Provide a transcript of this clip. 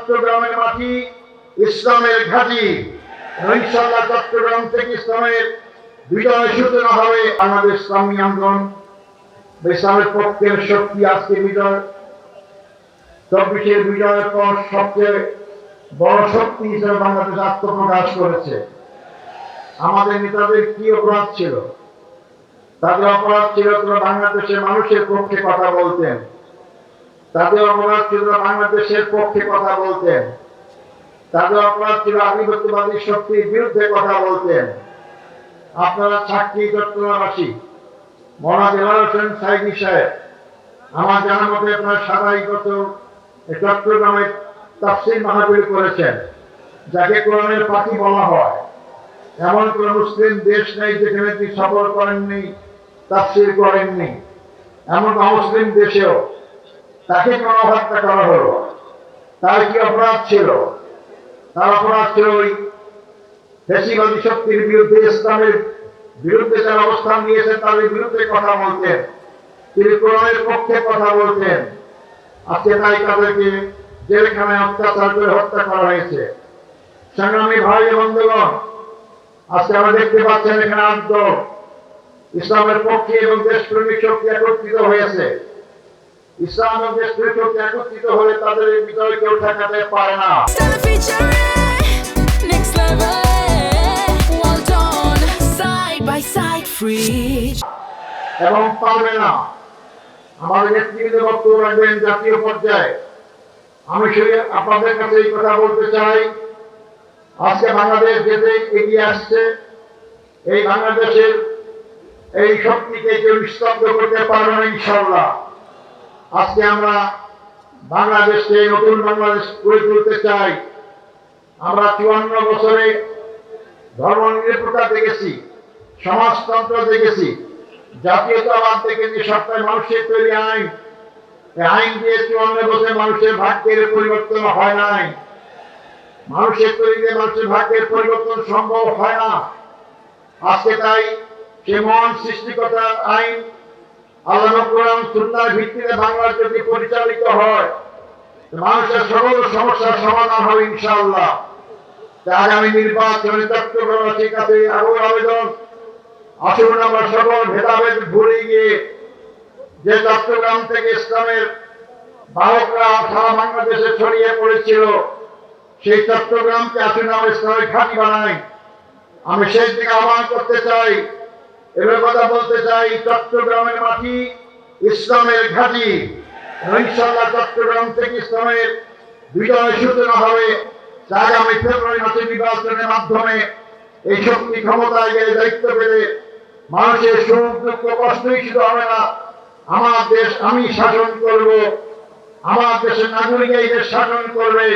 চট্টগ্রামের মাটি ইসলামের ঘাঁটি। ইনশাআল্লাহ চট্টগ্রাম থেকে ইসলামের বিজয় সূচনা হবে। আমাদের ইসলামী আন্দোলন ইসলামের পক্ষের শক্তি আজকে বিজয় 24-এর বিজয়ের পর সবচেয়ে বড় শক্তি হিসেবে বাংলাদেশ আত্মপ্রকাশ করেছে। আমাদের নেতাদের কি অপরাধ ছিল? তাদের অপরাধ ছিল তারা বাংলাদেশের মানুষের পক্ষে কথা বলতেন। তাদের অপরাধ ছিল বাংলাদেশের পক্ষে কথা বলতেন। তাদের অপরাধ ছিল আধিপত্যবাদী শক্তির বিরুদ্ধে কথা বলতেন। আপনারা সাক্ষী চট্টগ্রামবাসী মৌলানা দেওয়ার হোসেন সাইদি সাহেব আমার জানার মতে আপনার সারাই গত চট্টগ্রামে তাফসীর মাহফিল করেছেন, যাকে কোরআনের পাখি বলা হয়। এমন কোন মুসলিম দেশ নেই যেখানে তিনি সফর করেননি, তাফসীর করেননি। এমন মুসলিম দেশেও তাকে গণহত্যা করা হলো। তার কি অপরাধ ছিল? তার অপরাধ ছিল ওই ফ্যাসিবাদী শক্তির বিরুদ্ধে, ইসলামের বিরুদ্ধে যারা অবস্থান নিয়েছেন তাদের বিরুদ্ধে কথা বলতেন, তিনি কোরআনের পক্ষে কথা বলতেন। আজকে তাই তাদেরকে জেলখানায় অত্যাচার করে হত্যা করা হয়েছে। সংগ্রামী ভাই বন্ধুগণ, আজকে আমরা দেখতে পাচ্ছেন এখানে 8 দল ইসলামের পক্ষে এবং দেশপ্রেমিক শক্তি একত্রিত হয়েছে। ইসলাম এবং দেশপ্রেমিক শক্তি একত্রিত হলে তাদের এই বিজয় কেউ ঠেকাতে পারে না এবং পারবে না। আমাদের নেতৃত্বে বক্তব্য রাখবেন জাতীয় পর্যায়ে। আমি শুধু আপনাদের কাছে এই কথা বলতে চাই, আজকে বাংলাদেশ যেতে এগিয়ে আসছে, এই বাংলাদেশের এই শক্তিকে কেউ স্তব্ধ করতে পারবে না ইনশাআল্লাহ। আজকে আমরা বাংলাদেশকে নতুন বাংলাদেশ গড়ে তুলতে চাই। আমরা 54 বছরে ধর্মনিরপেক্ষতা দেখেছি, সমাজতন্ত্র দেখেছি, জাতীয়তাবাদ দেখেছি, সবটাই মানুষের তৈরি আইন। এই আইন দিয়ে 54 বছরে মানুষের ভাগ্যের পরিবর্তন হয় নাই। মানুষের তৈরিতে মানুষের ভাগ্যের পরিবর্তন সম্ভব হয় না। আজকে তাই সে মহান সৃষ্টিকর্তার আইন আল্লাহ কোরআন সুন্নাহর ভিত্তিতে বাংলাদেশ যদি পরিচালিত হয়, মানুষের সকল সমস্যার সমাধান হবে ইনশাআল্লাহ। আগামী নির্বাচনে চট্টগ্রামবাসীর কাছে আরো আবেদন, আসুন আমরা সকল ভেদাভেদ ভুলে গিয়ে যে চট্টগ্রাম থেকে ইসলামের বাহকরা সারা বাংলাদেশে ছড়িয়ে পড়েছিল, সেই চট্টগ্রামকে আসুন আমরা ইসলামের ঘাঁটি বানাই। আমি সেই দিকে আহ্বান করতে চাই, এবার কথা বলতে চাই, চট্টগ্রামের মাটি ইসলামের ঘাঁটি। ইনশাআল্লাহ চট্টগ্রাম থেকে ইসলামের বিজয় সূচনা হবে। আগামী ফেব্রুয়ারি মাসে নির্বাচনের মাধ্যমে এই শক্তি ক্ষমতায় গিয়ে দায়িত্ব পেলে মানুষের সুখ দুঃখ কষ্টই শুধু হবে না, আমার দেশ আমি শাসন করব, আমার দেশের নাগরিক এই দেশ শাসন করবে।